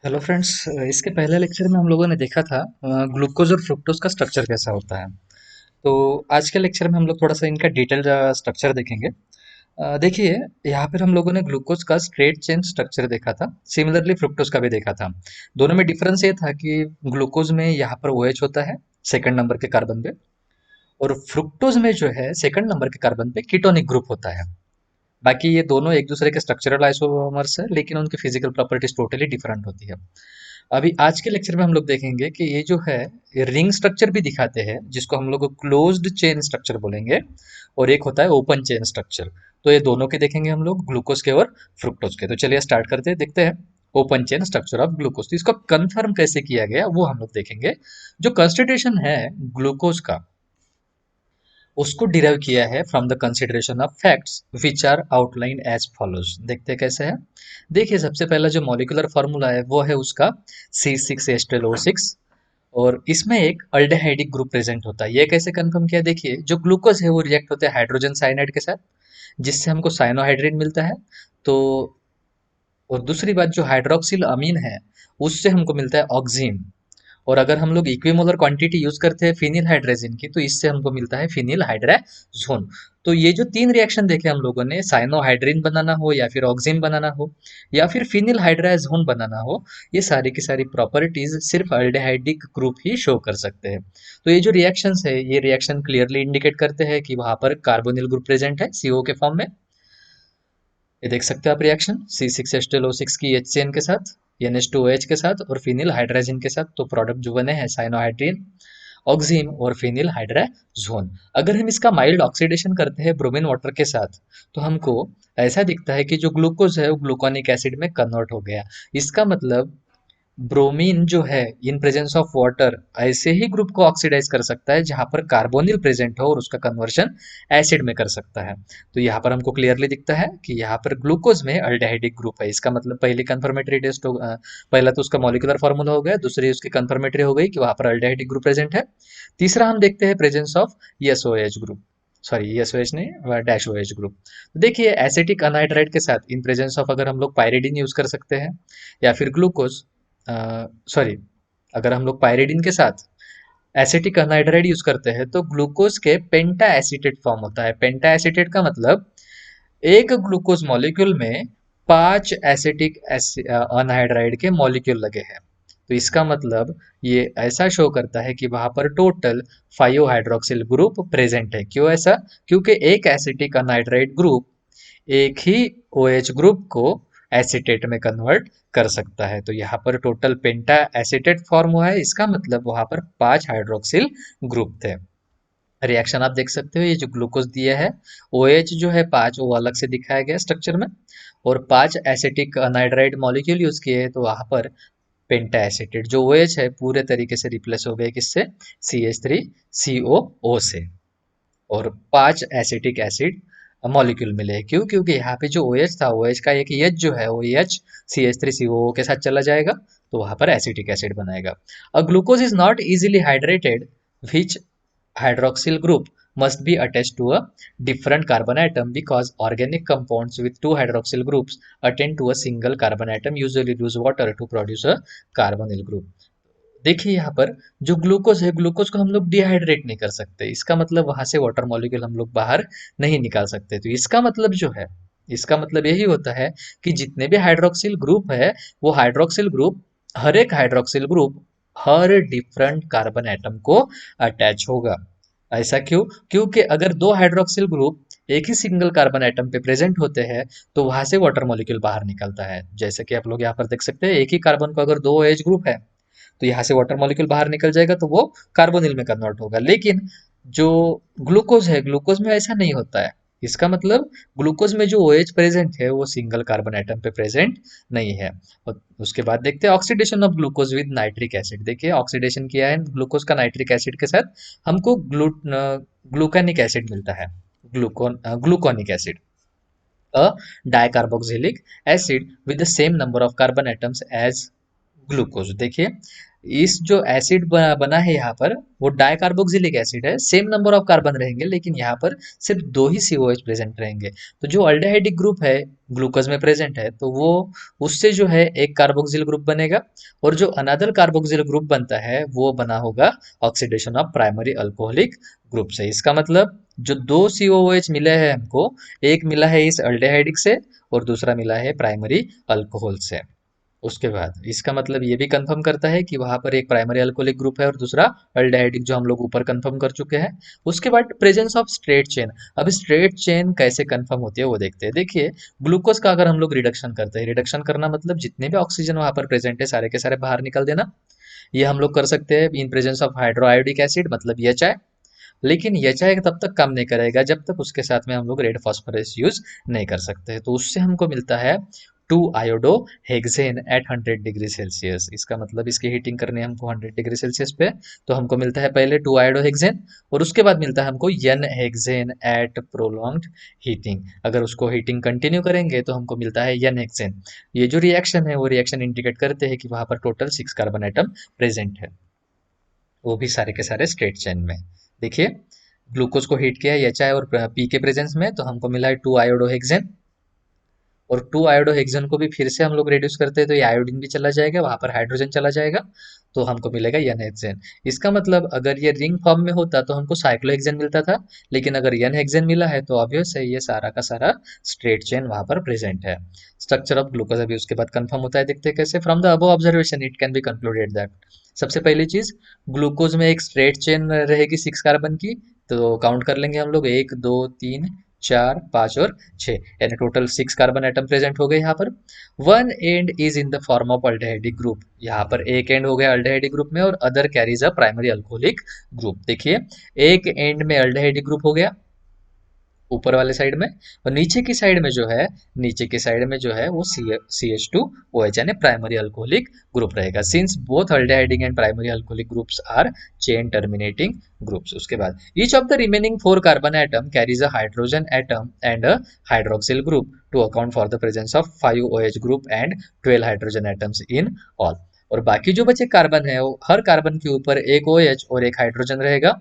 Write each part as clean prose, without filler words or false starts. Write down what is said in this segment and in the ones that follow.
Hello friends. इसके पहले lecture में हम लोगों ने देखा था ग्लूकोज और फ्रुक्टोज का स्ट्रक्चर कैसा होता है। तो आज के लेक्चर में हम लोग थोड़ा सा इनका डिटेल स्ट्रक्चर देखेंगे। देखिए, यहाँ पर हम लोगों ने ग्लूकोज का स्ट्रेट चेन स्ट्रक्चर देखा था। सिमिलरली फ्रुक्टोज का भी देखा था। दोनों में डिफरेंस ये था कि ग्लूकोज में यहाँ पर OH होता है सेकंड नंबर के कार्बन पे, और फ्रुक्टोज में जो है सेकंड नंबर के कार्बन पे कीटोनिक ग्रुप होता है। बाकी ये दोनों एक दूसरे के स्ट्रक्चरल आइसोमर्स है, लेकिन उनकी फिजिकल प्रॉपर्टीज टोटली डिफरेंट होती है। अभी आज के लेक्चर में हम लोग देखेंगे कि ये जो है, ये रिंग स्ट्रक्चर भी दिखाते हैं, जिसको हम लोग क्लोज्ड चेन स्ट्रक्चर बोलेंगे, और एक होता है ओपन चेन स्ट्रक्चर। तो ये दोनों के देखेंगे हम लोग, ग्लूकोज के और फ्रुक्टोज के। तो चलिए स्टार्ट करते हैं, देखते हैं open chain structure of glucose. तो इसको कंफर्म कैसे किया गया वो हम लोग देखेंगे। जो कंस्टिट्यूशन है ग्लूकोज का, उसको डिराइव किया है from the consideration of facts which are outline as follows. देखते हैं कैसे है। देखिए, सबसे पहला जो मॉलिक्यूलर फॉर्मूला है वो है उसका C6H12O6, और इसमें एक अल्डेहाइडिक ग्रुप प्रेजेंट होता है। ये कैसे कंफर्म किया? देखिए, जो ग्लूकोज है वो रिएक्ट होते हैं हाइड्रोजन साइनाइड के साथ, जिससे हमको साइनोहाइड्रिन मिलता है। तो और दूसरी बात, जो हाइड्रोक्सिल अमीन है उससे हमको मिलता है ऑक्सीन। और अगर हम लोग इक्विमोलर क्वांटिटी यूज करते हैं फिनिल हाइड्रेजिन की, तो इससे हमको मिलता है फिनिल हाइड्राजोन। तो ये जो तीन रिएक्शन देखे हम लोगों ने, साइनोहाइड्रिन बनाना हो या फिर ऑक्सीन बनाना हो या फिर फिनिल हाइड्राजोन बनाना हो, ये सारी की सारी प्रॉपर्टीज सिर्फ अल्डेहाइडिक ग्रुप ही शो कर सकते हैं। तो ये जो रिएक्शंस है, ये रिएक्शन क्लियरली इंडिकेट करते हैं कि वहां पर कार्बोनिल ग्रुप प्रेजेंट है CO के फॉर्म में। ये देख सकते हैं आप रिएक्शन C6H12O6 की HCN के साथ, NH2OH के साथ और फिनिल हाइड्राजिन के साथ। तो प्रोडक्ट जो बने हैं साइनोहाइड्रिन, ऑक्सीन और फिनिल हाइड्राजोन। अगर हम इसका माइल्ड ऑक्सीडेशन करते हैं ब्रोमीन वाटर के साथ, तो हमको ऐसा दिखता है कि जो ग्लूकोज है वो ग्लूकोनिक एसिड में कन्वर्ट हो गया। इसका मतलब ब्रोमीन जो है इन प्रेजेंस ऑफ वाटर ऐसे ही ग्रुप को ऑक्सीडाइज कर सकता है जहां पर कार्बोनिल प्रेजेंट हो, और उसका कन्वर्शन एसिड में कर सकता है। तो यहाँ पर हमको क्लियरली दिखता है कि यहाँ पर ग्लूकोज में अल्डेहाइडिक ग्रुप है। इसका मतलब पहली कंफर्मेटरी टेस्ट हो, पहला तो उसका मॉलिक्यूलर फॉर्मूला हो गया, दूसरी उसकी कंफर्मेटरी हो गई कि वहां पर अल्डेहाइडिक ग्रुप प्रेजेंट है। तीसरा हम देखते हैं presence of SOH group, sorry SOH नहीं, -OH ग्रुप। देखिए, एसिटिक अनहाइड्राइड के साथ इन प्रेजेंस ऑफ अगर हम लोग पायरिडीन यूज कर सकते हैं, या फिर ग्लूकोज, सॉरी, अगर हम लोग पायरिडीन के साथ एसिटिक अनहाइड्राइड यूज करते हैं, तो ग्लूकोज के पेंटा एसिटेट फॉर्म होता है। पेंटा एसिटेट का मतलब एक ग्लूकोज मॉलिक्यूल में 5 एसिटिक अनहाइड्राइड के मॉलिक्यूल लगे हैं। तो इसका मतलब ये ऐसा शो करता है कि वहां पर टोटल 5 हाइड्रोक्सिल ग्रुप प्रेजेंट है। क्यों ऐसा? क्योंकि एक एसिटिक अनहाइड्राइड ग्रुप एक ही OH ग्रुप को एसीटेट में कन्वर्ट कर सकता है। तो यहाँ पर टोटल पेंटा एसीटेट फॉर्म हुआ है, इसका मतलब वहां पर 5 हाइड्रोक्सिल ग्रुप थे। रिएक्शन आप देख सकते हो, ये जो ग्लूकोज दिया है, OH जो है 5, वो अलग से दिखाया गया स्ट्रक्चर में, और 5 एसिटिक अनहाइड्राइड मॉलिक्यूल यूज किए हैं। तो वहां पर पेंटा एसिटेट जो OH है पूरे तरीके से रिप्लेस हो गए किससे? CH3COO से। और 5 एसिटिक एसिड मॉलिक्यूल मिले। क्यों? क्योंकि यहाँ पे जो OH था, OH का एक H जो है वो H CH3COO के साथ चला जाएगा, तो वहां पर एसिटिक एसिड बनाएगा। अ glucose is not easily hydrated, which hydroxyl group must be attached to a different carbon atom because organic compounds with two hydroxyl groups attend to a single carbon atom usually lose water to produce a carbonyl group। देखिए, यहाँ पर जो glucose है, glucose को हम लोग dehydrate नहीं कर सकते। इसका मतलब वहां से वाटर मॉलिक्यूल हम लोग बाहर नहीं निकाल सकते। तो इसका मतलब जो है, इसका मतलब यही होता है कि जितने भी हाइड्रोक्सिल ग्रुप है, वो हाइड्रोक्सिल ग्रुप, हर एक हाइड्रोक्सिल ग्रुप हर डिफरेंट कार्बन एटम को अटैच होगा। ऐसा क्यों? क्योंकि अगर दो हाइड्रोक्सिल ग्रुप एक ही सिंगल कार्बन एटम पे प्रेजेंट होते हैं, तो वहां से वाटर मॉलिक्यूल बाहर निकलता है। जैसे कि आप लोग यहाँ पर देख सकते हैं, एक ही कार्बन को अगर दो OH ग्रुप है, तो यहाँ से वाटर मॉलिक्यूल बाहर निकल जाएगा, तो वो कार्बोनिल में कन्वर्ट होगा। लेकिन जो ग्लूकोज है, ग्लूकोज में ऐसा नहीं होता है। इसका मतलब ग्लूकोज में जो OH प्रेजेंट है वो सिंगल कार्बन एटम पे प्रेजेंट नहीं है। और उसके बाद देखते हैं oxidation of glucose with nitric acid. देखिए, ऑक्सीडेशन किया है ग्लूकोज का नाइट्रिक एसिड के साथ, हमको ग्लूकानिक एसिड मिलता है, gluconic acid, a dicarboxylic acid with the same number of carbon atoms as glucose. देखिए, इस जो एसिड बना है यहाँ पर, वो डाइकार्बोक्सिलिक एसिड है। सेम नंबर ऑफ कार्बन रहेंगे, लेकिन यहाँ पर सिर्फ दो ही सीओएच प्रेजेंट रहेंगे। तो जो अल्डेहाइडिक ग्रुप है ग्लूकोज में प्रेजेंट है, तो वो उससे जो है एक कार्बोक्सिल ग्रुप बनेगा, और जो अनदर कार्बोक्सिल ग्रुप बनता है वो बना होगा oxidation of primary alcoholic group से। इसका मतलब जो दो सीओएच मिले हैं हमको, एक मिला है इस अल्डेहाइडिक से और दूसरा मिला है प्राइमरी अल्कोहल से। उसके बाद इसका मतलब ये भी कंफर्म करता है कि वहां पर एक प्राइमरी अल्कोहलिक ग्रुप है और दूसरा अल्डेहाइडिक, जो हम लोग ऊपर कंफर्म कर चुके हैं। उसके बाद प्रेजेंस ऑफ स्ट्रेट चेन। अब स्ट्रेट चेन कैसे कंफर्म होती है वो देखते हैं। देखिए, ग्लूकोज का अगर हम लोग रिडक्शन करते हैं, रिडक्शन करना मतलब जितने भी ऑक्सीजन वहां पर प्रेजेंट है सारे के सारे बाहर निकल देना। ये हम लोग कर सकते हैं in presence of hydroiodic acid, मतलब एच। लेकिन एच तब तक काम नहीं करेगा जब तक उसके साथ में हम लोग रेड फास्फोरस यूज नहीं कर सकते। तो उससे हमको मिलता है 2 iodo hexane at 100 degree Celsius. इसका मतलब इसकी हीटिंग करनी है हमको 100 डिग्री सेल्सियस पे। तो हमको मिलता है पहले 2 आयोडो हेक्सेन, और उसके बाद मिलता है हमको n hexane at prolonged heating. अगर उसको हीटिंग कंटिन्यू करेंगे तो हमको मिलता है एन हेक्सेन। ये जो रिएक्शन है वो रिएक्शन इंडिकेट करते हैं कि वहां पर टोटल 6 कार्बन एटम प्रेजेंट है, वो भी सारे के सारे स्ट्रेट चेन में। देखिए, ग्लूकोज को हीट किया एच और पी के प्रेजेंस में, तो हमको मिला है 2 आयोडोहेक्सेन, और 2 आयोडोहेक्सेन को भी फिर से हम लोग रेड्यूस करते हैं तो ये आयोडीन भी चला जाएगा, वहां पर हाइड्रोजन चला जाएगा, तो हमको मिलेगा एन हेक्सेन। इसका मतलब अगर ये रिंग फॉर्म में होता तो हमको साइक्लोहेक्सेन मिलता था, लेकिन अगर एन हेक्सेन मिला है तो ऑब्वियस है ये सारा का सारा स्ट्रेट चेन वहां पर प्रेजेंट है। स्ट्रक्चर ऑफ ग्लूकोज अभी उसके बाद कंफर्म होता है, देखते हैं कैसे। From the above observation it can be concluded that, सबसे पहली चीज, ग्लूकोज में एक स्ट्रेट चेन रहेगी 6 कार्बन की। तो काउंट कर लेंगे हम लोग, 1 2 3 4 5 और 6, यानी टोटल 6 कार्बन एटम प्रेजेंट हो गए यहाँ पर। One end is in the form of aldehydic group, यहाँ पर एक एंड हो गया अल्डेहाइडिक ग्रुप में, और other carries a primary alcoholic group. देखिए, एक एंड में अल्डेहाइडिक ग्रुप हो गया ऊपर वाले साइड में, और नीचे की साइड में जो है, नीचे की साइड में जो है वो CH2OH यानी प्राइमरी अल्कोहलिक ग्रुप रहेगा, since both aldehydic and primary alcoholic groups are chain terminating groups. उसके बाद each of the remaining 4 carbon atom carries a hydrogen atom and a hydroxyl group to account for the presence of 5 OH group and 12 hydrogen atoms in all. और बाकी जो बचे carbon है, वो हर carbon के ऊपर एक OH और एक हाइड्रोजन रहेगा।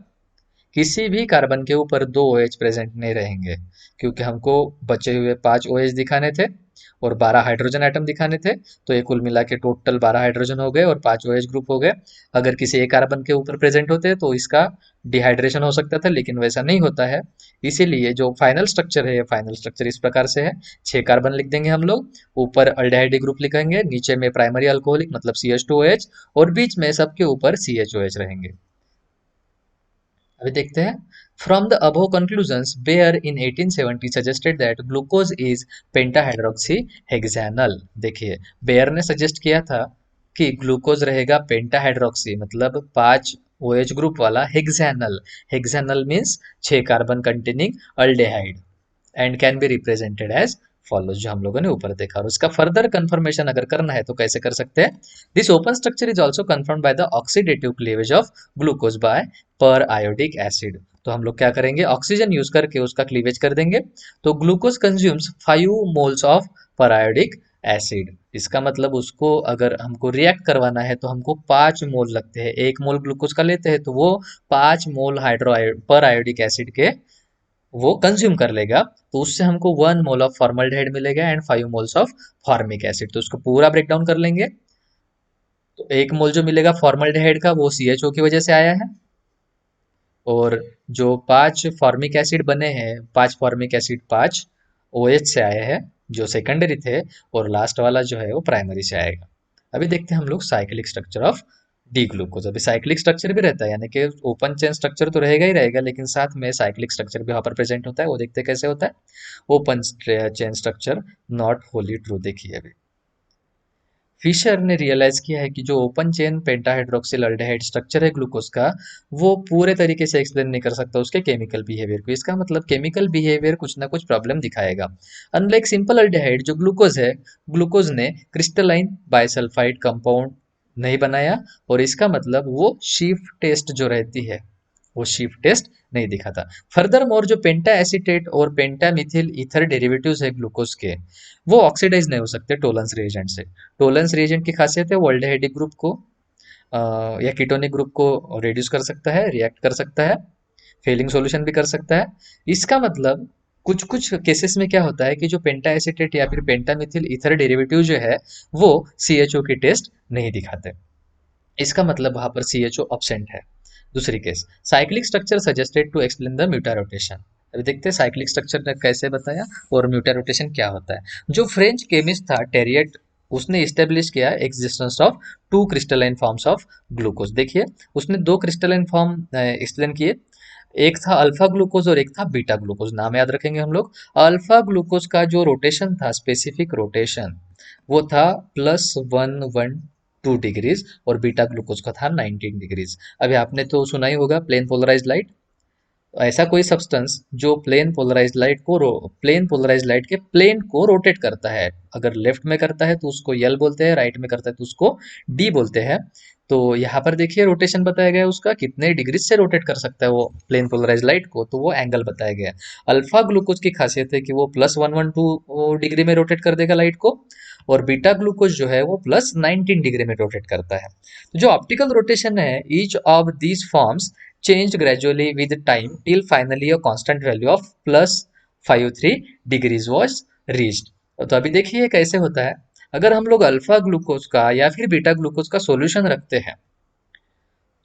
किसी भी कार्बन के ऊपर 2 OH प्रेजेंट नहीं रहेंगे, क्योंकि हमको बचे हुए 5 OH दिखाने थे और 12 हाइड्रोजन एटम दिखाने थे। तो ये कुल मिला के टोटल 12 हाइड्रोजन हो गए और 5 OH ग्रुप हो गए। अगर किसी एक कार्बन के ऊपर प्रेजेंट होते तो इसका डिहाइड्रेशन हो सकता था, लेकिन वैसा नहीं होता है। इसीलिए जो फाइनल स्ट्रक्चर है, फाइनल स्ट्रक्चर इस प्रकार से है। 6 कार्बन लिख देंगे हम लोग, ऊपर अल्डेहाइड ग्रुप लिखेंगे, नीचे में प्राइमरी अल्कोहलिक मतलब CH2OH, और बीच में सबके ऊपर CHOH रहेंगे। अभी देखते हैं। From the above conclusions, Baeyer in 1870 suggested that glucose is pentahydroxy hexanal. देखिए, बेयर ने सजेस्ट किया था कि ग्लूकोज रहेगा पेंटाहाइड्रोक्सी, मतलब 5 OH ग्रुप वाला hexanal. Hexanal means 6 carbon containing aldehyde, and can be represented as follows, जो हम लोगों ने ऊपर देखा। और उसका फर्दर कंफर्मेशन अगर करना है तो कैसे कर सकते हैं। This open structure is also confirm by the oxidative cleavage of glucose by periodic acid. तो हम लोग क्या करेंगे, ऑक्सीजन यूज करके उसका क्लीवेज कर देंगे। तो ग्लूकोज कंज्यूम्स 5 मोल्स ऑफ पर आयोडिक एसिड। इसका मतलब उसको अगर हमको रिएक्ट करवाना है तो हमको 5 मोल लगते हैं। 1 मोल ग्लूकोज का लेते हैं तो वो 5 मोल हाइड्रो पर आयोडिक एसिड के वो कंज्यूम कर लेगा। तो उससे हमको 1 मोल ऑफ फॉर्मल्डिहाइड मिलेगा and 5 moles of formic acid. तो उसको पूरा ब्रेक डाउन कर लेंगे। तो 1 मोल जो मिलेगा फॉर्मल्डिहाइड का, वो CHO की वजह से आया है, और जो 5 फॉर्मिक एसिड बने हैं, 5 फॉर्मिक एसिड 5 OH से आए हैं, जो सेकेंडरी थे, और लास्ट वाला जो है वो प्राइमरी से आएगा। अभी देखते हैं हम लोग cyclic structure of D glucose. अभी साइक्लिक स्ट्रक्चर भी रहता है, यानी कि ओपन चेन स्ट्रक्चर तो रहेगा ही रहेगा, लेकिन साथ में साइक्लिक स्ट्रक्चर भी वहां पर प्रेजेंट होता है। वो देखते हैं कैसे होता है। Open chain structure not Holi true. देखिए, अभी फिशर ने रियलाइज किया है कि जो ओपन चेन पेंटाहाइड्रोक्सिल अल्डेहाइड स्ट्रक्चर है ग्लूकोज का, वो पूरे तरीके से एक्सप्लेन नहीं कर सकता उसके केमिकल बिहेवियर को। इसका मतलब केमिकल बिहेवियर कुछ ना कुछ प्रॉब्लम दिखाएगा। अनलाइक सिंपल अल्डेहाइड, जो ग्लूकोज है, ग्लूकोज ने क्रिस्टलाइन बाइसल्फाइड कंपाउंड नहीं बनाया, और इसका मतलब वो शीफ टेस्ट जो रहती है वो शिफ्ट टेस्ट नहीं दिखा था। फर्दर मोर जो पेंटा एसीटेट और पेंटा मिथिल ईथर डेरिवेटिव्स है ग्लूकोज के, वो ऑक्सीडाइज नहीं हो सकते टोलेंस रिएजेंट से। टोलेंस रिएजेंट की खासियत है वो अल्डेहाइडिक ग्रुप को या कीटोनिक ग्रुप को रिड्यूस कर सकता है, रिएक्ट कर सकता है, फेलिंग सॉल्यूशन भी कर सकता है। इसका मतलब कुछ कुछ केसेस में क्या होता है कि जो पेंटा एसीटेट या फिर पेंटामिथिल ईथर डेरिवेटिव जो है वो सीएचओ की टेस्ट नहीं दिखाते। इसका मतलब वहां पर सीएचओ अब्सेंट है। दूसरी केस, cyclic structure suggested to explain the mutarotation. अभी देखते हैं साइक्लिक स्ट्रक्चर ने कैसे बताया और म्यूटारोटेशन क्या होता है। जो फ्रेंच केमिस्ट था टेरियट, उसने इस्टेब्लिश किया existence of two crystalline forms of glucose. देखिए उसने दो क्रिस्टलाइन फॉर्म एक्सप्लेन किए, एक था अल्फा ग्लूकोज और एक था बीटा ग्लूकोज। नाम याद रखेंगे हम लोग। अल्फा ग्लूकोज का जो रोटेशन था, स्पेसिफिक रोटेशन, वो था +112 डिग्रीज और बीटा ग्लूकोज का था 19 डिग्रीज। अभी आपने तो सुना ही होगा प्लेन पोलराइज लाइट। ऐसा कोई सब्सटेंस जो प्लेन पोलराइज लाइट के प्लेन को रोटेट करता है, अगर लेफ्ट में करता है तो उसको यल बोलते हैं, राइट में करता है तो उसको डी बोलते हैं। तो यहाँ पर देखिए रोटेशन बताया गया है उसका, कितने डिग्री से रोटेट कर सकता है वो प्लेन पोलराइज लाइट को, तो वो एंगल बताया गया है। अल्फा ग्लूकोज की खासियत है कि वो +112 डिग्री में रोटेट कर देगा लाइट को, और बीटा ग्लूकोज जो है वो +19 डिग्री में रोटेट करता है। तो जो ऑप्टिकल रोटेशन है, each of these forms changed gradually with time till finally a constant value of +53 degrees was reached। तो अभी देखिए कैसे होता है, अगर हम लोग अल्फा ग्लूकोज का या फिर बीटा ग्लूकोज का सॉल्यूशन रखते हैं,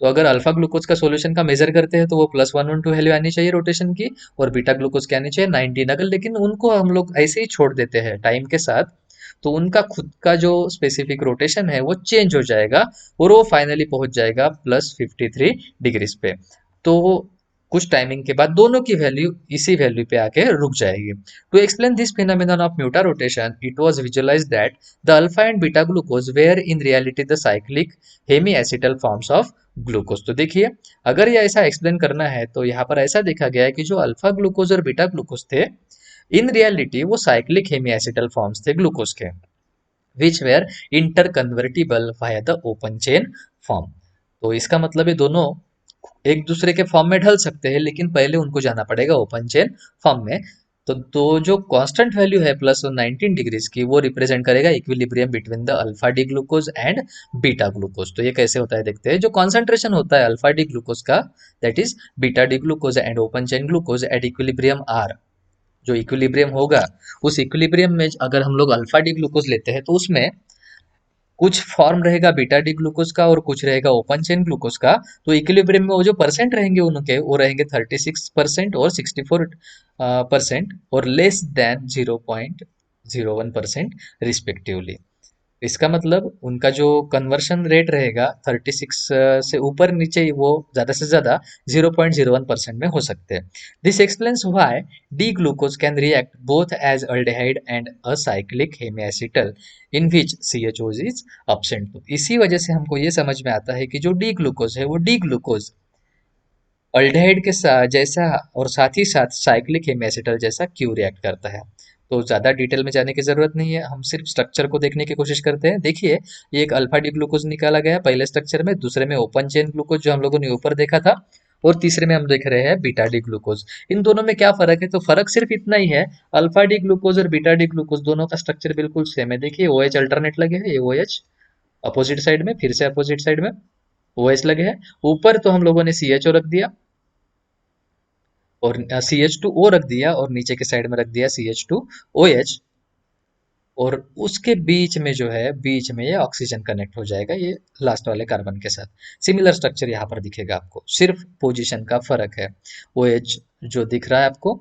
तो अगर अल्फा ग्लूकोज का सॉल्यूशन का मेजर करते हैं तो वो +112 वैल्यू आनी चाहिए रोटेशन की, और बीटा ग्लूकोज की आनी चाहिए 19। अगर लेकिन उनको हम लोग ऐसे ही छोड़ देते हैं टाइम के साथ, तो उनका खुद का जो स्पेसिफिक रोटेशन है वो चेंज हो जाएगा और वो फाइनली पहुंच जाएगा +53 डिग्रीज पे। तो कुछ टाइमिंग के बाद दोनों की वैल्यू इसी वैल्यू पे आके रुक जाएगी। To explain this phenomenon of mutarotation, it was visualized that the alpha and beta glucose were in reality the cyclic hemiacetal forms of glucose. तो देखिए अगर ये ऐसा एक्सप्लेन करना है तो यहाँ पर ऐसा देखा गया है कि जो अल्फा ग्लूकोज और बीटा ग्लूकोज थे, इन रियलिटी वो साइक्लिक हेमी एसिटल फॉर्म्स थे ग्लूकोज के, which were interconvertible via the open chain form. तो इसका मतलब ये दोनों एक दूसरे के फॉर्म में ढल सकते हैं, लेकिन पहले उनको जाना पड़ेगा ओपन चेन फॉर्म में। तो जो कांस्टेंट वैल्यू है +19 डिग्रीज की, वो रिप्रेजेंट करेगा equilibrium between the alpha D glucose and beta glucose. तो ये कैसे होता है देखते हैं। जो कॉन्सेंट्रेशन होता है अल्फा डी ग्लूकोज का, that is beta D glucose and open chain glucose at equilibrium are, जो इक्विलिब्रियम होगा, उस इक्विलिब्रियम में अगर हम लोग अल्फा डी ग्लूकोज लेते हैं तो उसमें कुछ फॉर्म रहेगा बीटा डी ग्लूकोज का और कुछ रहेगा ओपन चेन ग्लूकोज का। तो इक्विलिब्रियम में वो जो परसेंट रहेंगे उनके, वो रहेंगे 36% और 64% और लेस देन 0.01% रिस्पेक्टिवली। इसका मतलब उनका जो कन्वर्शन रेट रहेगा 36 से ऊपर नीचे वो ज़्यादा से ज़्यादा 0.01% में हो सकते हैं। This explains why D glucose can react both as aldehyde and a cyclic hemiacetal in which CHO is absent। तो इसी वजह से हमको ये समझ में आता है कि जो डी ग्लूकोज है वो डी ग्लूकोज अल्डेहाइड के साथ जैसा और साथ ही साथ साइक्लिक हेमिएसिटल जैसा क्यों रिएक्ट करता है। तो ज़्यादा डिटेल में जाने की ज़रूरत नहीं है, हम सिर्फ स्ट्रक्चर को देखने की कोशिश करते हैं। देखिए ये एक अल्फा डी ग्लूकोज निकाला गया पहले स्ट्रक्चर में, दूसरे में ओपन चेन ग्लूकोज जो हम लोगों ने ऊपर देखा था, और तीसरे में हम देख रहे हैं बीटा डी ग्लूकोज। इन दोनों में क्या फर्क है, तो फर्क सिर्फ इतना ही है, अल्फा डी ग्लूकोज और बीटा डी ग्लूकोज दोनों का स्ट्रक्चर बिल्कुल सेम है। देखिए OH अल्टरनेट लगे हैं, ये OH अपोजिट साइड में, फिर से अपोजिट साइड में OH लगे हैं। ऊपर तो हम लोगों ने CHO रख दिया और CH2O रख दिया, और नीचे के साइड में रख दिया CH2OH, और उसके बीच में जो है, बीच में ये ऑक्सीजन कनेक्ट हो जाएगा ये लास्ट वाले कार्बन के साथ। सिमिलर स्ट्रक्चर यहाँ पर दिखेगा आपको, सिर्फ पोजीशन का फर्क है। OH जो दिख रहा है आपको,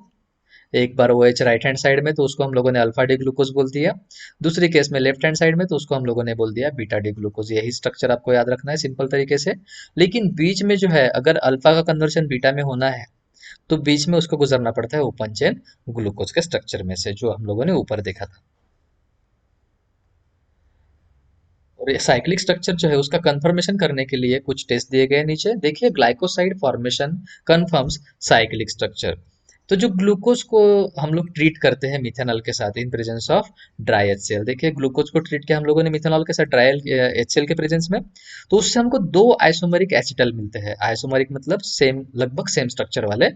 एक बार OH राइट हैंड साइड में तो उसको हम लोगों ने अल्फा डी ग्लूकोज बोल दिया, दूसरी केस में लेफ्ट हैंड साइड में तो उसको हम लोगों ने बोल दिया बीटा डी ग्लूकोज। यही स्ट्रक्चर आपको याद रखना है सिंपल तरीके से। लेकिन बीच में जो है, अगर अल्फा का कन्वर्शन बीटा में होना है तो बीच में उसको गुजरना पड़ता है ओपन चेन ग्लूकोज के स्ट्रक्चर में से, जो हम लोगों ने ऊपर देखा था। और ये साइक्लिक स्ट्रक्चर जो है उसका कंफर्मेशन करने के लिए कुछ टेस्ट दिए गए नीचे देखिए। Glycoside formation confirms cyclic structure. तो जो ग्लूकोज को हम लोग ट्रीट करते हैं मिथेनॉल के साथ in presence of dry HCl, देखिए ग्लूकोज को ट्रीट किया हम लोगों ने मिथेनॉल के साथ ड्राई HCl के प्रेजेंस में, तो उससे हमको दो आइसोमरिक एसिटल मिलते हैं। आइसोमरिक मतलब सेम, लगभग सेम स्ट्रक्चर वाले,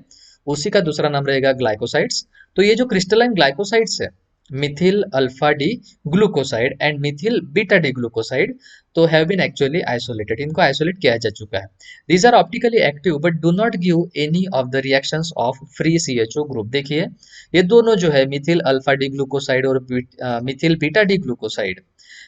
उसी का दूसरा नाम रहेगा ग्लाइकोसाइड्स। तो ये जो क्रिस्टलाइन ग्लाइकोसाइड्स है, methyl alpha D glucoside and methyl beta D glucoside, तो हैव बीन एक्चुअली आइसोलेटेड, इनको आइसोलेट किया जा चुका है। These are optically active but do not give any of the reactions of free CHO group. देखिए ये दोनों जो है मिथिल अल्फा डी ग्लूकोसाइड और मिथिल बीटा डी ग्लूकोसाइड,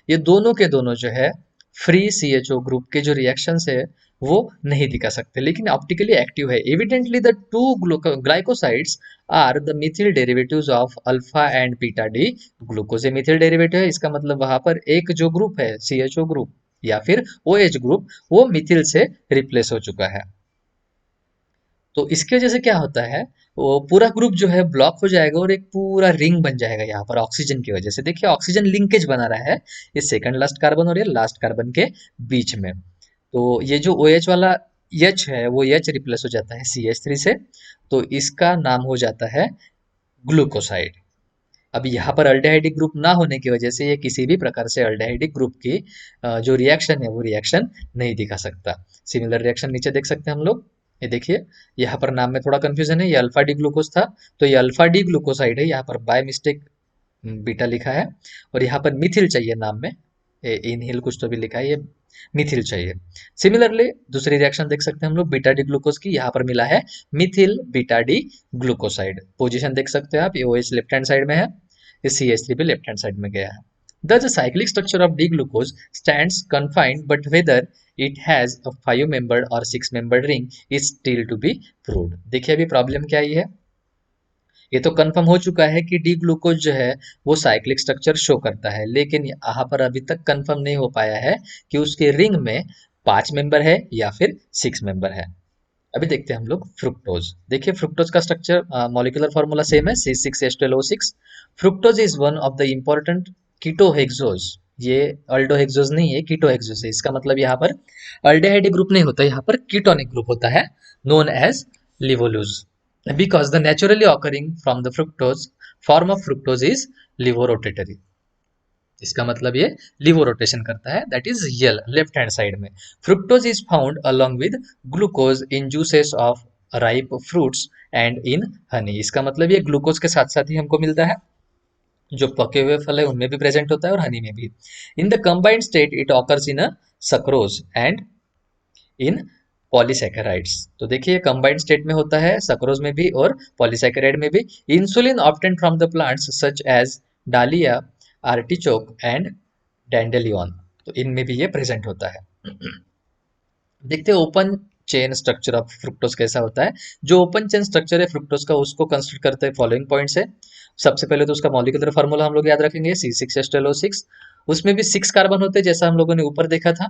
ये दोनों के दोनों जो है फ्री CHO ग्रुप के जो रिएक्शंस है वो नहीं दिखा सकते, लेकिन ऑप्टिकली एक्टिव है। Evidently the two glycosides are the methyl derivatives of alpha and beta D glucose. ये मिथिल डेरिवेटिव है, इसका मतलब वहां पर एक जो ग्रुप है CHO ग्रुप या फिर OH ग्रुप, वो मिथिल से रिप्लेस हो चुका है। तो इसकी वजह से क्या होता है, वो पूरा ग्रुप जो है ब्लॉक हो जाएगा और एक पूरा रिंग बन जाएगा यहाँ पर ऑक्सीजन की वजह से। देखिए ऑक्सीजन लिंकेज बना रहा है इस सेकंड लास्ट कार्बन और ये लास्ट कार्बन के बीच में। तो ये जो OH वाला H है वो H रिप्लेस हो जाता है CH3 से, तो इसका नाम हो जाता है ग्लूकोसाइड। अब यहाँ पर अल्डेहाइडिक ग्रुप ना होने की वजह से ये किसी भी प्रकार से अल्डेहाइडिक ग्रुप की जो रिएक्शन है वो रिएक्शन नहीं दिखा सकता। सिमिलर रिएक्शन नीचे देख सकते हैं हम लोग, ये देखिए यहाँ पर नाम में थोड़ा कंफ्यूजन है, ये अल्फा डी ग्लूकोज था तो ये अल्फा डी ग्लूकोसाइड है, यहाँ पर बाय मिस्टेक बीटा लिखा है, और यहाँ पर मिथिल चाहिए नाम में, इनहिल कुछ तो भी लिखा है, ये मिथिल चाहिए। सिमिलरली दूसरी रिएक्शन देख सकते हैं हम लोग बीटा डी ग्लूकोज की, यहाँ पर मिला है Mithil beta D glucoside. Position देख सकते हैं आप, ये OH लेफ्ट हैंड साइड में है, ये CH3 भी लेफ्ट हैंड साइड में गया है। Thus, the cyclic structure of D-glucose stands confined, but whether it has a 5-membered or 6-membered ring is still to be proved. देखिए अभी प्रॉब्लम क्या आई है, ये तो कंफर्म हो चुका है कि डी ग्लूकोज जो है वो साइक्लिक स्ट्रक्चर शो करता है, लेकिन यहाँ पर अभी तक कंफर्म नहीं हो पाया है कि उसके रिंग में 5 मेंबर है या फिर 6 मेंबर है। अभी देखते हैं हम लोग फ्रुक्टोज। देखिए फ्रुक्टोज का स्ट्रक्चर, मॉलिक्यूलर फॉर्मूला सेम है, C6H12O6। Fructose is one of the important ketohexose. ये अल्डोहेक्सोज नहीं है, कीटोहेक्सोज है। इसका मतलब यहाँ पर अल्डेहाइड ग्रुप नहीं होता, यहाँ पर कीटोनिक ग्रुप होता है, known as levulose, because the naturally occurring from the fructose form of fructose is livorotatory। इसका मतलब ये लिवो रोटेशन करता है, दैट इज यल लेफ्ट हैंड साइड में। Fructose is found along with glucose in juices of ripe fruits and in honey. इसका मतलब ये ग्लूकोज के साथ साथ ही हमको मिलता है, जो पके हुए फल है उनमें भी प्रेजेंट होता है और हनी में भी। In the combined state it occurs in a sucrose and in polysaccharides. तो देखिए कंबाइंड स्टेट में होता है सक्रोज में भी और पॉलीसैकेराइड में भी। Insulin obtain from the plants such as dahlia, artichoke and dandelion, तो इनमें भी ये प्रेजेंट होता है। देखते हैं open chain structure of fructose कैसा होता है। जो ओपन चेन स्ट्रक्चर है फ्रुक्टोज का उसको कंसिडर करते हैं फॉलोइंग पॉइंट्स है। सबसे पहले तो उसका मॉलिक्यूलर फार्मूला हम लोग याद रखेंगे, C6H12O6। उसमें भी 6 कार्बन होते हैं जैसा हम लोगों ने ऊपर देखा था,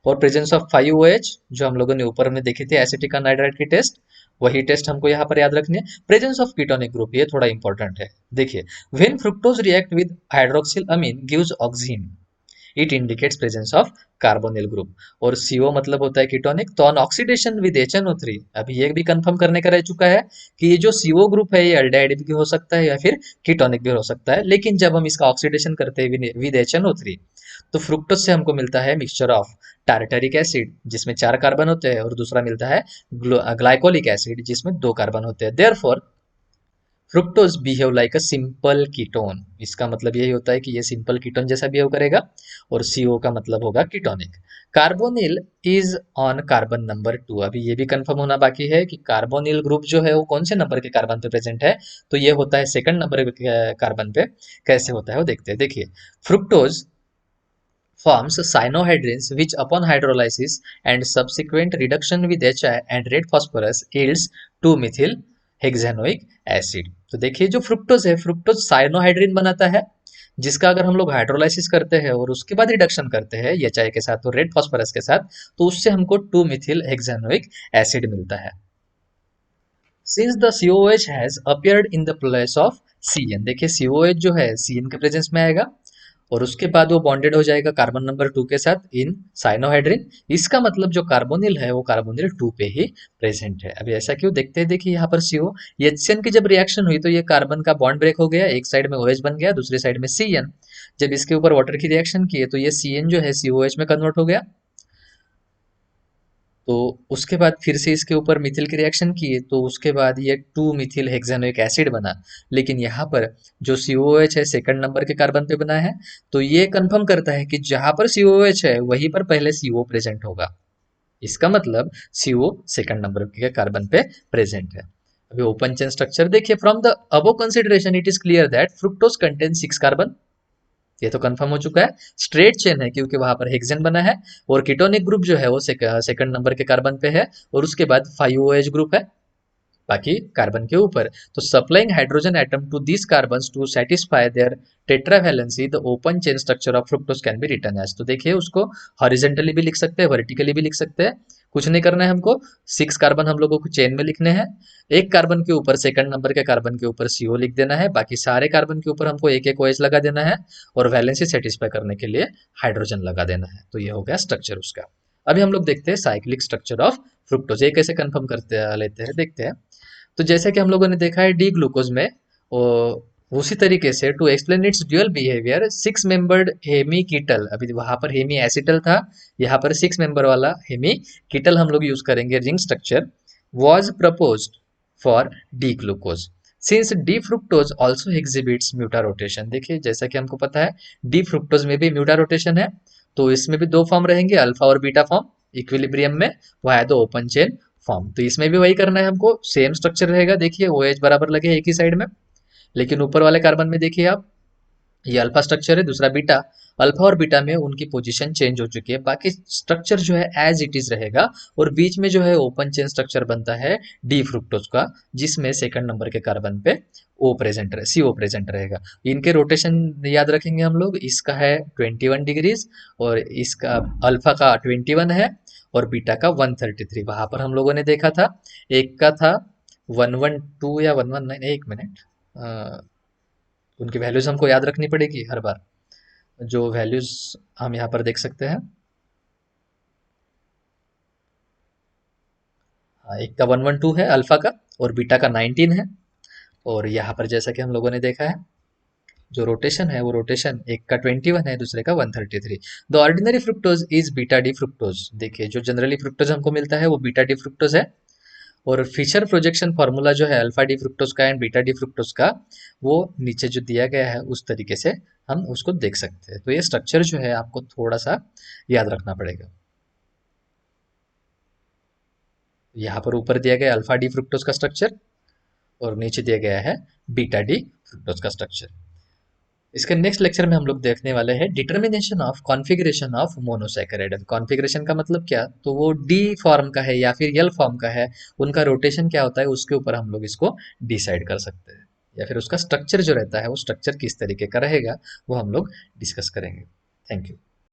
और प्रेजेंस ऑफ 5OH जो हम लोगों ने ऊपर में देखे थे एसिटिक अनहाइड्राइड की टेस्ट, वही टेस्ट हमको यहाँ पर याद रखनी है। प्रेजेंस ऑफ कीटोनिक ग्रुप, ये थोड़ा इंपॉर्टेंट है। देखिए when fructose react with hydroxyl amine gives oxime, it indicates presence of carbonyl group. और CO मतलब होता है कीटोनिक, तो ऑन ऑक्सीडेशन विद HNO3, अभी ये भी कंफर्म करने का रह चुका है कि ये जो CO ग्रुप है ये अल्डेहाइड भी हो सकता है या फिर कीटोनिक भी हो सकता है, लेकिन जब हम इसका ऑक्सीडेशन करते हैं विद HNO3 तो फ्रुक्टोज से हमको मिलता है मिक्सचर ऑफ टार्टरिक एसिड जिसमें 4 कार्बन होते हैं, और दूसरा मिलता है ग्लाइकोलिक एसिड जिसमें 2 कार्बन होते हैं। Therefore fructose behave like a simple ketone. इसका मतलब यही होता है कि ये सिंपल कीटोन जैसा बिहेव करेगा, और CO का मतलब होगा ketonic. Carbonyl is on carbon number 2। अभी ये भी कंफर्म होना बाकी है कि कार्बोनिल ग्रुप जो है वो कौन से नंबर के कार्बन पे प्रेजेंट है, तो ये होता है सेकंड नंबर के कार्बन पे। कैसे होता है वो देखते हैं। देखिए fructose forms cyanohydrins which upon hydrolysis and subsequent reduction with HI and red phosphorus yields 2-methyl hexanoic acid. तो देखिए जो फ्रुक्टोज है, फ्रुक्टोज साइनोहाइड्रिन बनाता है, जिसका अगर हम लोग हाइड्रोलाइसिस करते हैं और उसके बाद रिडक्शन करते हैं HI के साथ और रेड फॉस्फोरस के साथ, तो उससे हमको 2-methyl हेक्सानोइक एसिड मिलता है। Since the COH has appeared in the place of CN, देखिए COH जो है CN के प्रेजेंस में आएगा, और उसके बाद वो बॉन्डेड हो जाएगा कार्बन नंबर 2 के साथ इन साइनोहाइड्रिन। इसका मतलब जो कार्बोनिल है वो कार्बोनिल 2 पे ही प्रेजेंट है। अभी ऐसा क्यों, देखते हैं। देखिए यहाँ पर सीओ एचसीएन की जब रिएक्शन हुई तो ये कार्बन का बॉन्ड ब्रेक हो गया, एक साइड में ओएच बन गया, दूसरी साइड में सीएन। जब इसके ऊपर वाटर की रिएक्शन की है तो ये सीएन जो है सीओएच में कन्वर्ट हो गया। तो उसके बाद फिर से इसके ऊपर मिथिल की रिएक्शन किए तो उसके बाद ये 2 मिथिल हेक्सानोइक एसिड बना। लेकिन यहाँ पर जो COOH है सेकंड नंबर के कार्बन पे बना है, तो ये कंफर्म करता है कि जहां पर COOH है वहीं पर पहले CO प्रेजेंट होगा। इसका मतलब CO सेकंड नंबर के कार्बन पे प्रेजेंट है। अभी ओपन चेन स्ट्रक्चर देखिए, from the above consideration it is clear that fructose contain 6 carbon. ये तो कंफर्म हो चुका है, स्ट्रेट चेन है क्योंकि वहां पर हेक्सेन बना है। और कीटोनिक ग्रुप जो है वो सेकंड नंबर के कार्बन पे है, और उसके बाद 5OH ग्रुप है बाकी कार्बन के ऊपर। तो supplying hydrogen atom to these carbons to satisfy their tetravalency the open chain structure of fructose can be written as. तो देखिए उसको हॉरिजेंटली भी लिख सकते हैं, वर्टिकली भी लिख सकते हैं। कुछ नहीं करना है हमको, 6 कार्बन हम लोगों को चेन में लिखने हैं। एक कार्बन के ऊपर सेकंड नंबर के कार्बन के ऊपर CO लिख देना है, बाकी सारे कार्बन के ऊपर हमको एक एक OH लगा देना है, और वैलेंसी सेटिस्फाई करने के लिए हाइड्रोजन लगा देना है। तो ये हो गया स्ट्रक्चर उसका। अभी हम लोग देखते हैं साइक्लिक स्ट्रक्चर ऑफ फ्रुक्टोज, ये कैसे कंफर्म करते लेते हैं, देखते हैं। तो जैसे कि हम लोगों ने देखा है डी ग्लूकोज में, उसी तरीके से to explain its dual behaviour 6 membered hemiketal, अभी वहां पर हेमी एसिटल था, यहाँ पर 6 मेंबर वाला हेमी कीटल हम लोग यूज करेंगे ring structure, was proposed for D glucose. Since D fructose also exhibits mutarotation, देखिए जैसा कि हमको पता है डी फ्रुक्टोज में भी म्यूटा रोटेशन है, तो इसमें भी दो फॉर्म रहेंगे, अल्फा और बीटा फॉर्म इक्विलिब्रियम में, वह है तो ओपन चेन फॉर्म। तो इसमें भी वही करना है हमको, सेम स्ट्रक्चर रहेगा। देखिए OH बराबर लगे एक ही साइड में, लेकिन ऊपर वाले कार्बन में देखिए आप, ये अल्फा स्ट्रक्चर है, दूसरा बीटा। अल्फा और बीटा में उनकी पोजीशन चेंज हो चुकी है, बाकी स्ट्रक्चर जो है एज इट इज रहेगा। और बीच में जो है ओपन चेन स्ट्रक्चर बनता है डी फ्रुक्टोज का, जिसमें सेकंड नंबर के कार्बन पे ओ प्रेजेंट रहे, CO प्रेजेंट रहेगा। इनके रोटेशन याद रखेंगे हम लोग, इसका है 21 डिग्रीज, और इसका अल्फा का 21 है, और बीटा का 133। वहां पर हम लोगों ने देखा था एक का था 112 या 119, एक मिनट, उनकी वैल्यूज हमको याद रखनी पड़ेगी हर बार। जो वैल्यूज हम यहाँ पर देख सकते हैं, हाँ, एक का 112 है अल्फा का, और बीटा का 19 है। और यहाँ पर जैसा कि हम लोगों ने देखा है जो रोटेशन है वो रोटेशन एक का 21 है, दूसरे का 133। The ordinary fructose is beta D fructose, देखिए जो जनरली फ्रुक्टोज हमको मिलता है वो बीटा डी फ्रुक्टोज है। और फिशर प्रोजेक्शन फार्मूला जो है अल्फा डी फ्रुक्टोज का एंड बीटा डी फ्रुक्टोज का, वो नीचे जो दिया गया है उस तरीके से हम उसको देख सकते हैं। तो ये स्ट्रक्चर जो है आपको थोड़ा सा याद रखना पड़ेगा। यहाँ पर ऊपर दिया गया अल्फा डी फ्रुक्टोज का स्ट्रक्चर, और नीचे दिया गया है बीटा डी फ्रुक्टोज का स्ट्रक्चर। इसके नेक्स्ट लेक्चर में हम लोग देखने वाले हैं determination of configuration of monosaccharide. Configuration का मतलब क्या, तो वो डी फॉर्म का है या फिर एल फॉर्म का है, उनका रोटेशन क्या होता है उसके ऊपर हम लोग इसको डिसाइड कर सकते हैं, या फिर उसका स्ट्रक्चर जो रहता है वो स्ट्रक्चर किस तरीके का रहेगा वो हम लोग डिस्कस करेंगे। Thank you.